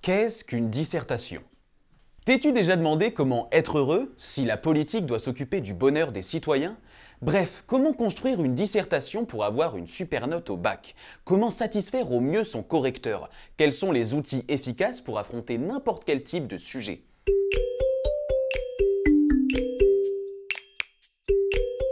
Qu'est-ce qu'une dissertation? T'es-tu déjà demandé comment être heureux, si la politique doit s'occuper du bonheur des citoyens? Bref, comment construire une dissertation pour avoir une super note au bac? Comment satisfaire au mieux son correcteur? Quels sont les outils efficaces pour affronter n'importe quel type de sujet?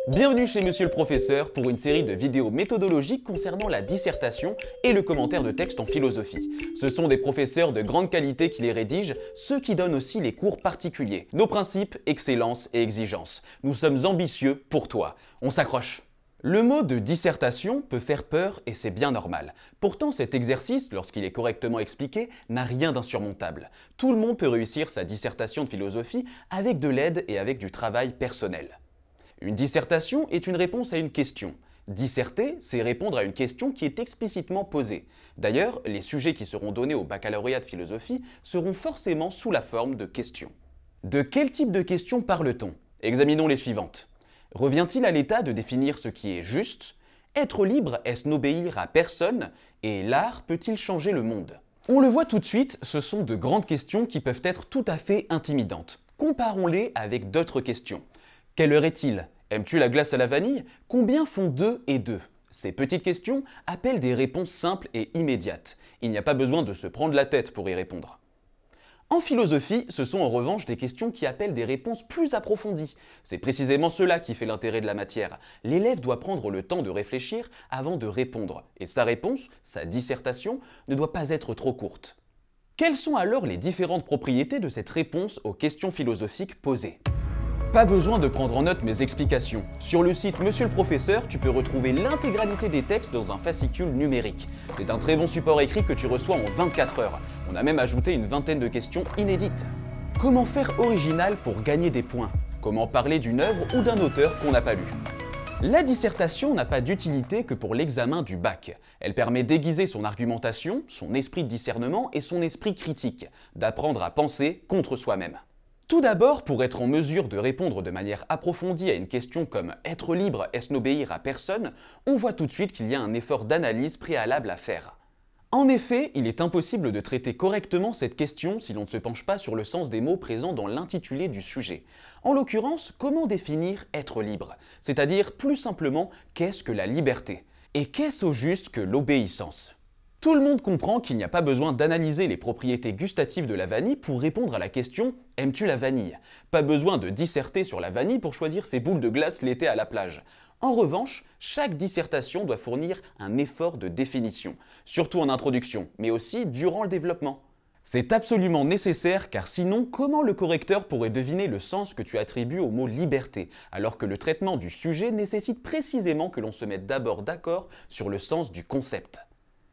Bienvenue chez Monsieur le Professeur pour une série de vidéos méthodologiques concernant la dissertation et le commentaire de texte en philosophie. Ce sont des professeurs de grande qualité qui les rédigent, ceux qui donnent aussi les cours particuliers. Nos principes, excellence et exigence. Nous sommes ambitieux pour toi. On s'accroche. Le mot de dissertation peut faire peur et c'est bien normal. Pourtant, cet exercice, lorsqu'il est correctement expliqué, n'a rien d'insurmontable. Tout le monde peut réussir sa dissertation de philosophie avec de l'aide et avec du travail personnel. Une dissertation est une réponse à une question. Disserter, c'est répondre à une question qui est explicitement posée. D'ailleurs, les sujets qui seront donnés au baccalauréat de philosophie seront forcément sous la forme de questions. De quel type de questions parle-t-on? Examinons les suivantes. Revient-il à l'État de définir ce qui est juste? Être libre, est-ce n'obéir à personne? Et l'art peut-il changer le monde? On le voit tout de suite, ce sont de grandes questions qui peuvent être tout à fait intimidantes. Comparons-les avec d'autres questions. Quelle heure est-il? Aimes-tu la glace à la vanille? Combien font 2 et 2? Ces petites questions appellent des réponses simples et immédiates. Il n'y a pas besoin de se prendre la tête pour y répondre. En philosophie, ce sont en revanche des questions qui appellent des réponses plus approfondies. C'est précisément cela qui fait l'intérêt de la matière. L'élève doit prendre le temps de réfléchir avant de répondre. Et sa réponse, sa dissertation, ne doit pas être trop courte. Quelles sont alors les différentes propriétés de cette réponse aux questions philosophiques posées? Pas besoin de prendre en note mes explications. Sur le site Monsieur le Professeur, tu peux retrouver l'intégralité des textes dans un fascicule numérique. C'est un très bon support écrit que tu reçois en 24 heures. On a même ajouté une vingtaine de questions inédites. Comment faire original pour gagner des points? Comment parler d'une œuvre ou d'un auteur qu'on n'a pas lu? La dissertation n'a pas d'utilité que pour l'examen du bac. Elle permet d'aiguiser son argumentation, son esprit de discernement et son esprit critique, d'apprendre à penser contre soi-même. Tout d'abord, pour être en mesure de répondre de manière approfondie à une question comme « Être libre, est-ce n'obéir à personne ?», on voit tout de suite qu'il y a un effort d'analyse préalable à faire. En effet, il est impossible de traiter correctement cette question si l'on ne se penche pas sur le sens des mots présents dans l'intitulé du sujet. En l'occurrence, comment définir « être libre », c'est-à-dire plus simplement qu'est-ce que la liberté? Et qu'est-ce au juste que l'obéissance? Tout le monde comprend qu'il n'y a pas besoin d'analyser les propriétés gustatives de la vanille pour répondre à la question « Aimes-tu la vanille ?» Pas besoin de disserter sur la vanille pour choisir ses boules de glace l'été à la plage. En revanche, chaque dissertation doit fournir un effort de définition, surtout en introduction, mais aussi durant le développement. C'est absolument nécessaire car sinon, comment le correcteur pourrait deviner le sens que tu attribues au mot « liberté » alors que le traitement du sujet nécessite précisément que l'on se mette d'abord d'accord sur le sens du concept?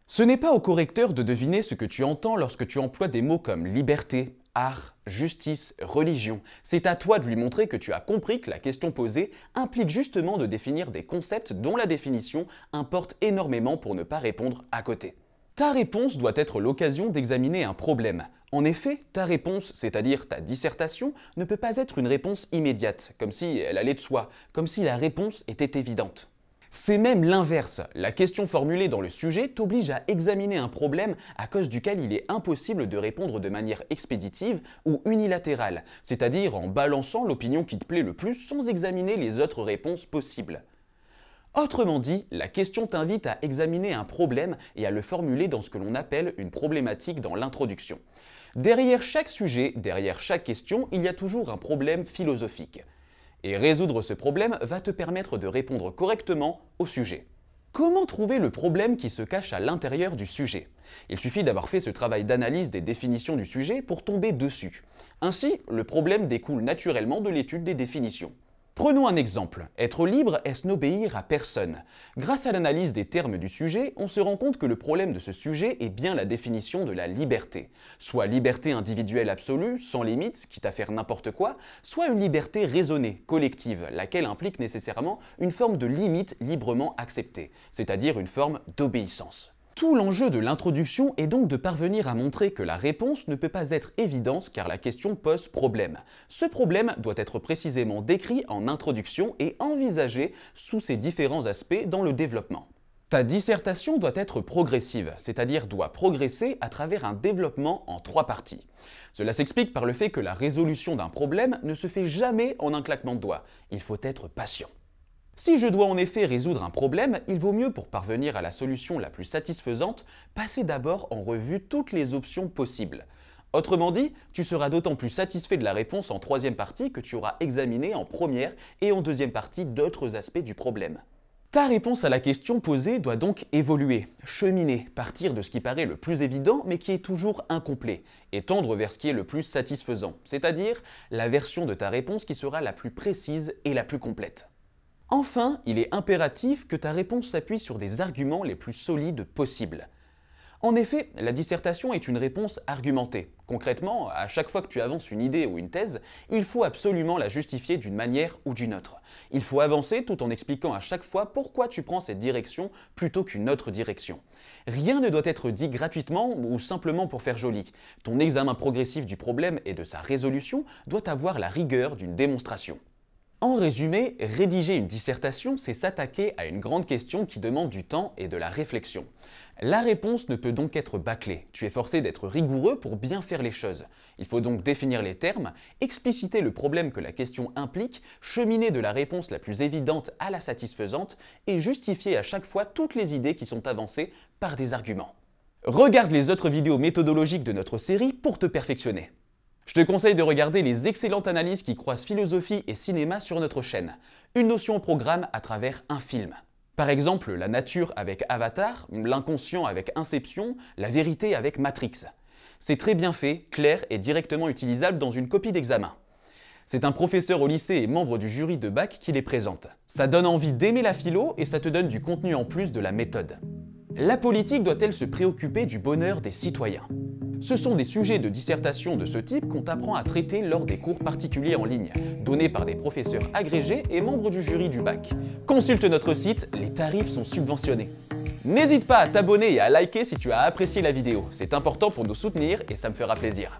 Ce n'est pas au correcteur de deviner ce que tu entends lorsque tu emploies des mots comme liberté, art, justice, religion. C'est à toi de lui montrer que tu as compris que la question posée implique justement de définir des concepts dont la définition importe énormément pour ne pas répondre à côté. Ta réponse doit être l'occasion d'examiner un problème. En effet, ta réponse, c'est-à-dire ta dissertation, ne peut pas être une réponse immédiate, comme si elle allait de soi, comme si la réponse était évidente. C'est même l'inverse. La question formulée dans le sujet t'oblige à examiner un problème à cause duquel il est impossible de répondre de manière expéditive ou unilatérale, c'est-à-dire en balançant l'opinion qui te plaît le plus sans examiner les autres réponses possibles. Autrement dit, la question t'invite à examiner un problème et à le formuler dans ce que l'on appelle une problématique dans l'introduction. Derrière chaque sujet, derrière chaque question, il y a toujours un problème philosophique. Et résoudre ce problème va te permettre de répondre correctement au sujet. Comment trouver le problème qui se cache à l'intérieur du sujet? Il suffit d'avoir fait ce travail d'analyse des définitions du sujet pour tomber dessus. Ainsi, le problème découle naturellement de l'étude des définitions. Prenons un exemple. Être libre, est-ce n'obéir à personne? Grâce à l'analyse des termes du sujet, on se rend compte que le problème de ce sujet est bien la définition de la liberté. Soit liberté individuelle absolue, sans limite, quitte à faire n'importe quoi, soit une liberté raisonnée, collective, laquelle implique nécessairement une forme de limite librement acceptée, c'est-à-dire une forme d'obéissance. Tout l'enjeu de l'introduction est donc de parvenir à montrer que la réponse ne peut pas être évidente car la question pose problème. Ce problème doit être précisément décrit en introduction et envisagé sous ses différents aspects dans le développement. Ta dissertation doit être progressive, c'est-à-dire doit progresser à travers un développement en 3 parties. Cela s'explique par le fait que la résolution d'un problème ne se fait jamais en un claquement de doigts. Il faut être patient. Si je dois en effet résoudre un problème, il vaut mieux pour parvenir à la solution la plus satisfaisante, passer d'abord en revue toutes les options possibles. Autrement dit, tu seras d'autant plus satisfait de la réponse en 3e partie que tu auras examiné en première et en 2e partie d'autres aspects du problème. Ta réponse à la question posée doit donc évoluer, cheminer, partir de ce qui paraît le plus évident mais qui est toujours incomplet, et tendre vers ce qui est le plus satisfaisant, c'est-à-dire la version de ta réponse qui sera la plus précise et la plus complète. Enfin, il est impératif que ta réponse s'appuie sur des arguments les plus solides possibles. En effet, la dissertation est une réponse argumentée. Concrètement, à chaque fois que tu avances une idée ou une thèse, il faut absolument la justifier d'une manière ou d'une autre. Il faut avancer tout en expliquant à chaque fois pourquoi tu prends cette direction plutôt qu'une autre direction. Rien ne doit être dit gratuitement ou simplement pour faire joli. Ton examen progressif du problème et de sa résolution doit avoir la rigueur d'une démonstration. En résumé, rédiger une dissertation, c'est s'attaquer à une grande question qui demande du temps et de la réflexion. La réponse ne peut donc être bâclée. Tu es forcé d'être rigoureux pour bien faire les choses. Il faut donc définir les termes, expliciter le problème que la question implique, cheminer de la réponse la plus évidente à la satisfaisante et justifier à chaque fois toutes les idées qui sont avancées par des arguments. Regarde les autres vidéos méthodologiques de notre série pour te perfectionner. Je te conseille de regarder les excellentes analyses qui croisent philosophie et cinéma sur notre chaîne. Une notion au programme à travers un film. Par exemple, la nature avec Avatar, l'inconscient avec Inception, la vérité avec Matrix. C'est très bien fait, clair et directement utilisable dans une copie d'examen. C'est un professeur au lycée et membre du jury de bac qui les présente. Ça donne envie d'aimer la philo et ça te donne du contenu en plus de la méthode. La politique doit-elle se préoccuper du bonheur des citoyens ? Ce sont des sujets de dissertation de ce type qu'on t'apprend à traiter lors des cours particuliers en ligne, donnés par des professeurs agrégés et membres du jury du bac. Consulte notre site, les tarifs sont subventionnés. N'hésite pas à t'abonner et à liker si tu as apprécié la vidéo, c'est important pour nous soutenir et ça me fera plaisir.